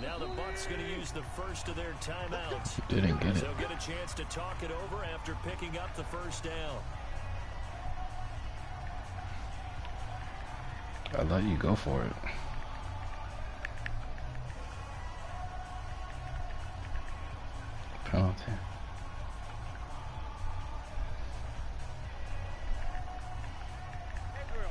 Now the Bucs going to use the first of their timeouts. Didn't get it. They'll get a chance to talk it over after picking up the first down. I let you go for it. Penalty.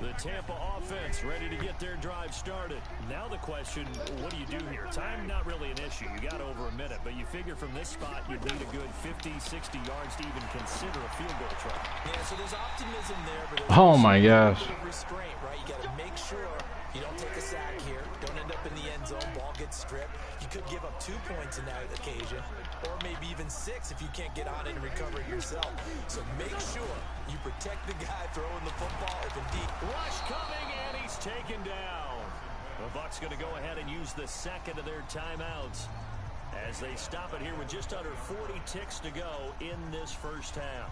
The Tampa offense ready to get their drive started. Now the question, what do you do here? Time not really an issue. You got over a minute, but you figure from this spot you'd need a good 50, 60 yards to even consider a field goal try. Yeah, so there's optimism there, but oh my gosh. Restraint, right? You got to make sure you don't take a sack here. Don't end up in the end zone. Ball gets stripped. You could give up 2 points in that occasion, or maybe even 6 if you can't get on it and recover it yourself. So make sure you protect the guy throwing the football if indeed. Rush coming, and he's taken down. The Bucs going to go ahead and use the second of their timeouts as they stop it here with just under 40 ticks to go in this first half.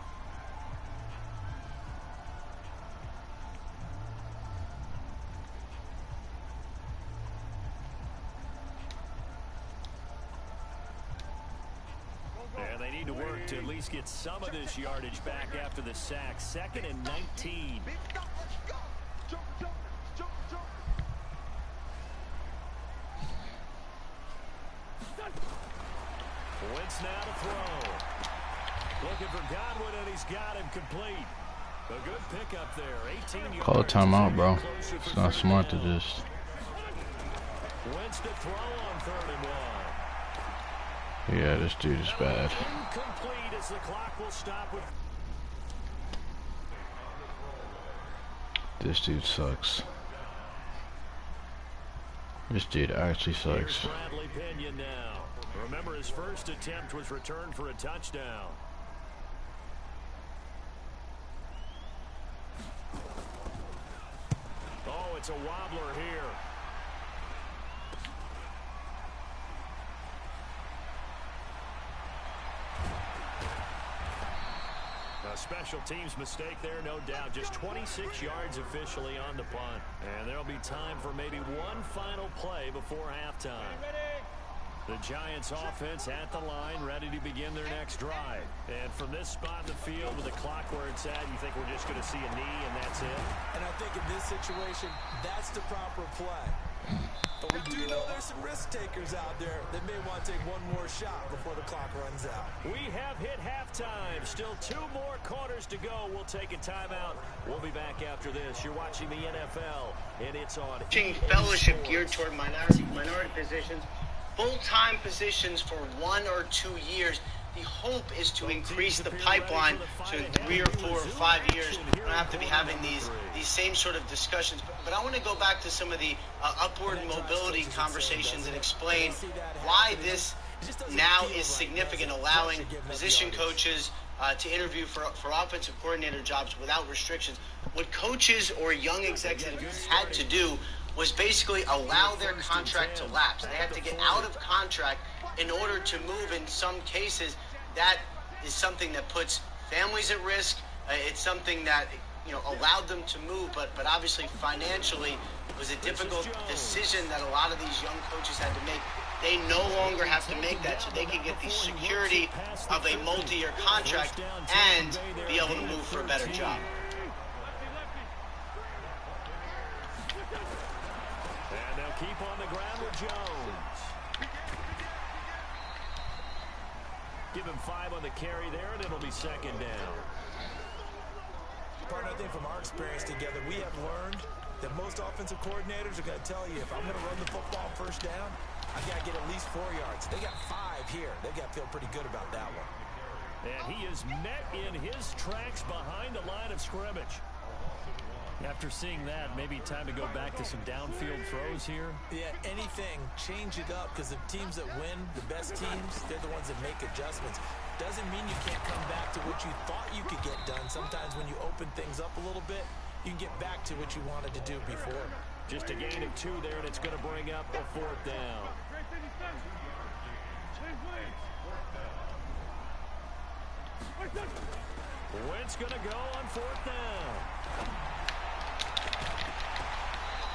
And they need to work to at least get some of this yardage back after the sack. 2nd and 19. Wentz now to throw. Looking for Godwin, and he's got him complete. A good pickup there. 18 yards. Call a timeout, bro. It's not smart to just. Wentz to throw on 3rd and 1. Yeah, this dude is bad. Incomplete as the clock will stop with. This dude sucks. This dude actually sucks. Bradley Pinion now. Remember, his first attempt was returned for a touchdown. Oh, it's a wobbler here. A special teams mistake there, no doubt. Just 26 yards officially on the punt. And there'll be time for maybe one final play before halftime. The Giants offense at the line, ready to begin their next drive. And from this spot in the field with the clock where it's at, you think we're just going to see a knee and that's it? And I think in this situation, that's the proper play. But we do know there's some risk takers out there that may want to take one more shot before the clock runs out. We have hit halftime. Still 2 more quarters to go. We'll take a timeout. We'll be back after this. You're watching the NFL, and it's on. Fellowship geared toward minority positions, full-time positions for 1 or 2 years. The hope is to increase the pipeline so in 3 or 4 or 5 years we don't have to be having these same sort of discussions. But I want to go back to some of the upward mobility conversations and explain why this now is significant, allowing position coaches to interview for offensive coordinator jobs without restrictions. What coaches or young executives had to do was basically allow their contract to lapse. They had to get out of contract in order to move. In some cases, that is something that puts families at risk. It's something that allowed them to move, but obviously financially it was a difficult decision that a lot of these young coaches had to make. They no longer have to make that, so they can get the security of a multi-year contract and be able to move for a better job. And they'll keep on the ground with Jones. Give him 5 on the carry there, and it'll be 2nd down. Partner, I think from our experience together, we have learned that most offensive coordinators are going to tell you, if I'm going to run the football first down, I've got to get at least 4 yards. They got 5 here. They've got to feel pretty good about that one. And he is met in his tracks behind the line of scrimmage. After seeing that, maybe time to go back to some downfield throws here. Yeah, anything, change it up, because the teams that win, the best teams, they're the ones that make adjustments. Doesn't mean you can't come back to what you thought you could get done. Sometimes when you open things up a little bit, you can get back to what you wanted to do before. Just a gain of 2 there, and it's going to bring up a 4th down. Wentz going to go on 4th down.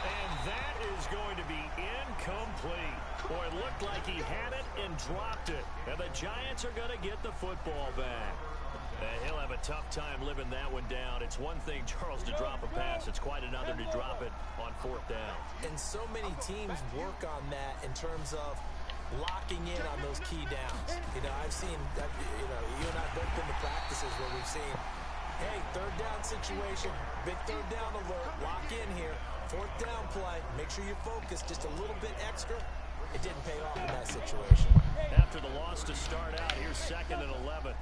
And that is going to be incomplete. Boy, looked like he had it and dropped it. And the Giants are going to get the football back. He'll have a tough time living that one down. It's one thing, Charles, to drop a pass. It's quite another to drop it on 4th down. And so many teams work on that in terms of locking in on those key downs. You know, I've seen, you and I both been to practices where we've seen, hey, 3rd down situation, big 3rd down alert, lock in here. 4th down play, make sure you're focused just a little bit extra. It didn't pay off in that situation. After the loss to start out, here's 2nd and 11.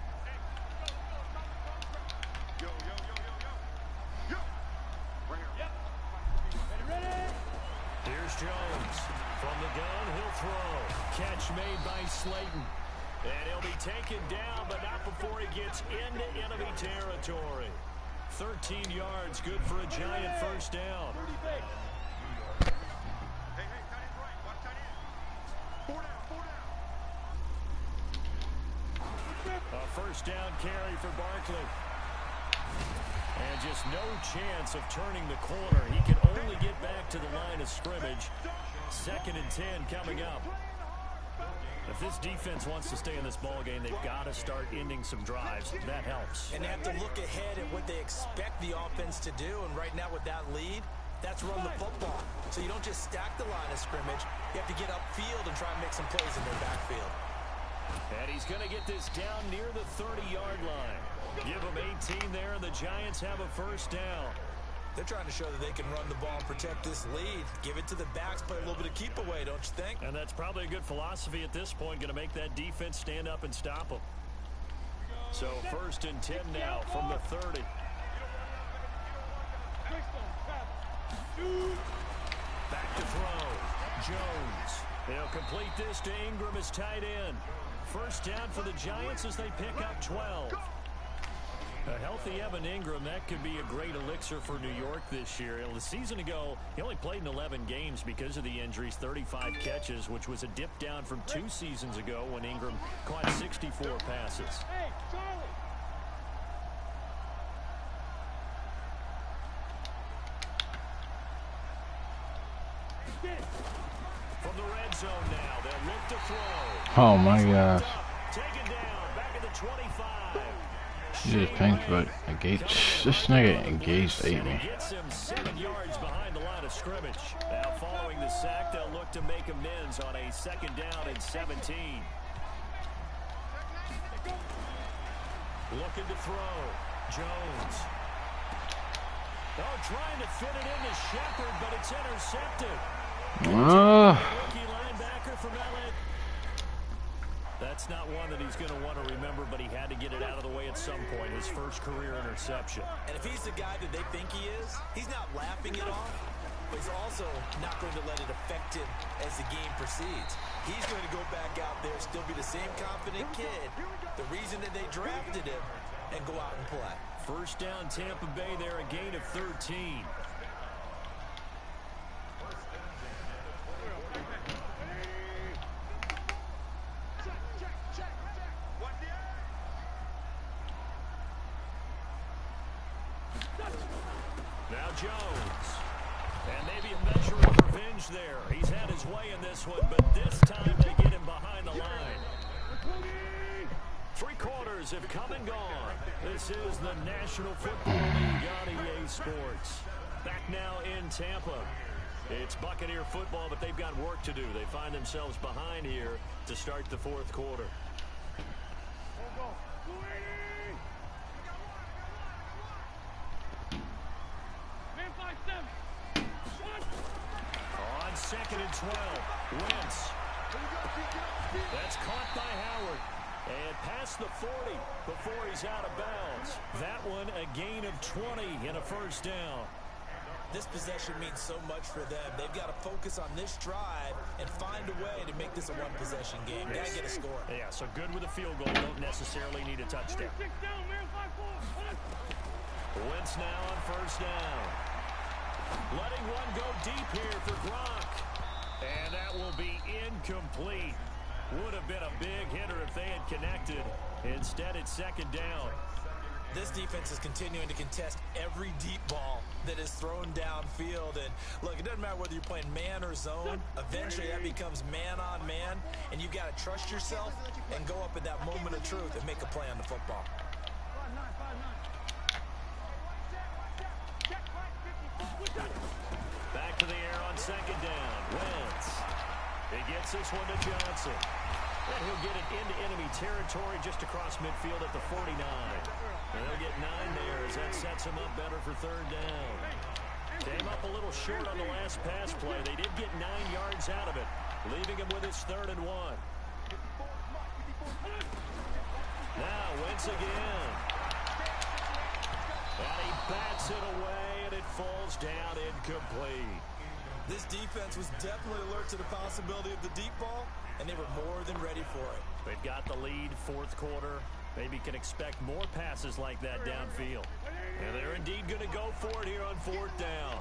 Here's Jones. From the gun, he'll throw. Catch made by Slayton. And he'll be taken down, but not before he gets into enemy territory. 13 yards, good for a Giant first down. A first down carry for Barkley. And just no chance of turning the corner. He can only get back to the line of scrimmage. 2nd and 10 coming up. If this defense wants to stay in this ballgame, they've got to start ending some drives. That helps. And they have to look ahead at what they expect the offense to do. And right now with that lead, that's run the football. So you don't just stack the line of scrimmage. You have to get upfield and try and make some plays in their backfield. And he's going to get this down near the 30-yard line. Give him 18 there, and the Giants have a first down. They're trying to show that they can run the ball and protect this lead. Give it to the backs, play a little bit of keep away, don't you think? And that's probably a good philosophy at this point, going to make that defense stand up and stop them. So 1st and 10 now from the 30. Back to throw. Jones. They'll complete this to Ingram as tight end. First down for the Giants as they pick up 12. A healthy Evan Ingram, that could be a great elixir for New York this year. A season ago, he only played in 11 games because of the injuries, 35 catches, which was a dip down from 2 seasons ago when Ingram caught 64 passes. From the red zone now, they'll look to throw. Oh my gosh. Taken down, back at the 25. Jesus, thanks, but engaged. This nigga engaged ate me. Gets him 7 yards behind the line of scrimmage. Now following the sack, they'll look to make amends on a 2nd down and 17. Looking to throw. Jones. Oh, trying to fit it into Shepard, but it's intercepted. Rookie linebacker from LA. That's not one that he's going to want to remember, but he had to get it out of the way at some point. His first career interception. And if he's the guy that they think he is, he's not laughing it off, but he's also not going to let it affect him as the game proceeds. He's going to go back out there, still be the same confident kid, the reason that they drafted him, and go out and play. First down, Tampa Bay there, a gain of 13. Now Jones. And maybe a measure of revenge there. He's had his way in this one, but this time they get him behind the line. 3 quarters have come and gone. This is the National Football League on EA Sports. Back now in Tampa. It's Buccaneer football, but they've got work to do. They find themselves behind here to start the 4th quarter. On 2nd and 12, Wentz. That's caught by Howard. And past the 40 before he's out of bounds. That one a gain of 20 and a first down. This possession means so much for them. They've got to focus on this drive and find a way to make this a one-possession game. Got to get a score. Yeah, so good with a field goal. Don't necessarily need a touchdown. Wentz now on first down. Letting one go deep here for Gronk. And that will be incomplete. Would have been a big hitter if they had connected. Instead, it's 2nd down. This defense is continuing to contest every deep ball that is thrown downfield. And look, it doesn't matter whether you're playing man or zone. Eventually that becomes man on man, and you've got to trust yourself and go up at that moment of truth and make a play on the football. Back to the air on second down. Wentz. He gets this one to Johnson. And he'll get it into enemy territory just across midfield at the 49. And they'll get 9 there as that sets him up better for third down. Came up a little short on the last pass play. They did get 9 yards out of it, leaving him with his 3rd and 1. Now Wentz again. And he bats it away, and it falls down incomplete. This defense was definitely alert to the possibility of the deep ball, and they were more than ready for it. They've got the lead, 4th quarter. Maybe can expect more passes like that downfield. And they're indeed going to go for it here on 4th down.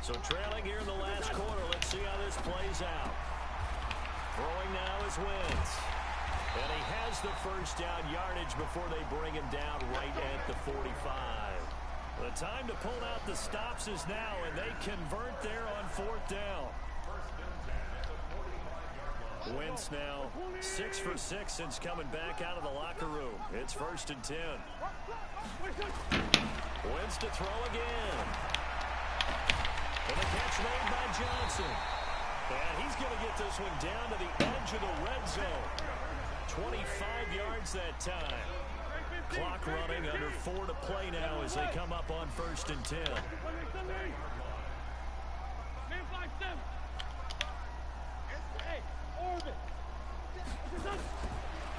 So trailing here in the last quarter. Let's see how this plays out. Throwing now is Wentz. And he has the first down yardage before they bring him down right at the 45. The time to pull out the stops is now, and they convert there on 4th down. Wentz now 6 for 6 since coming back out of the locker room. It's 1st and 10. Wentz to throw again. And the catch made by Johnson. And he's going to get this one down to the edge of the red zone. 25 yards that time. Clock running, under 4 to play now as they come up on 1st and 10.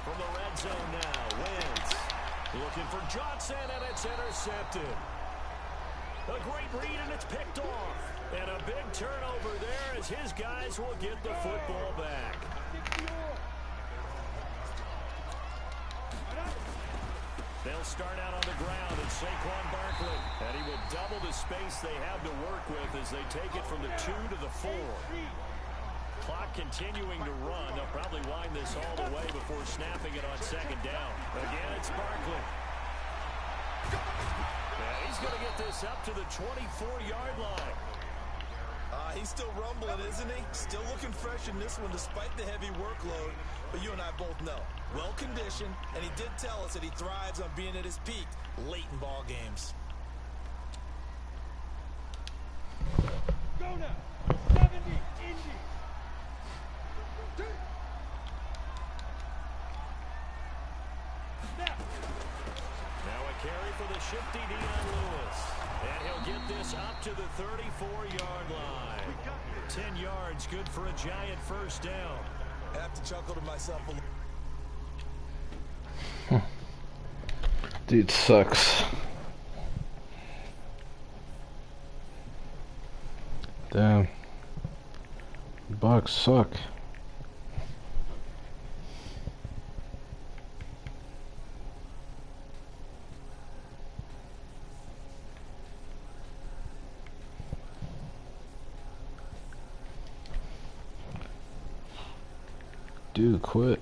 From the red zone now, Wentz looking for Johnson, and it's intercepted. A great read, and it's picked off. And a big turnover there as his guys will get the football back. They'll start out on the ground, and Saquon Barkley. And he will double the space they have to work with as they take it from the 2 to the 4. Clock continuing to run. They'll probably wind this all the way before snapping it on 2nd down. Again, it's Barkley. And he's going to get this up to the 24-yard line. He's still rumbling, isn't he? Still looking fresh in this one despite the heavy workload. But you and I both know, well-conditioned, and he did tell us that he thrives on being at his peak late in ball games. Go now. 70, Indy. Now a carry for the shifty Dion Lewis. And he'll get this up to the 34-yard line. 10 yards, good for a giant first down. I have to chuckle to myself a little. Dude sucks. Damn. Bucks suck. Dude, quit.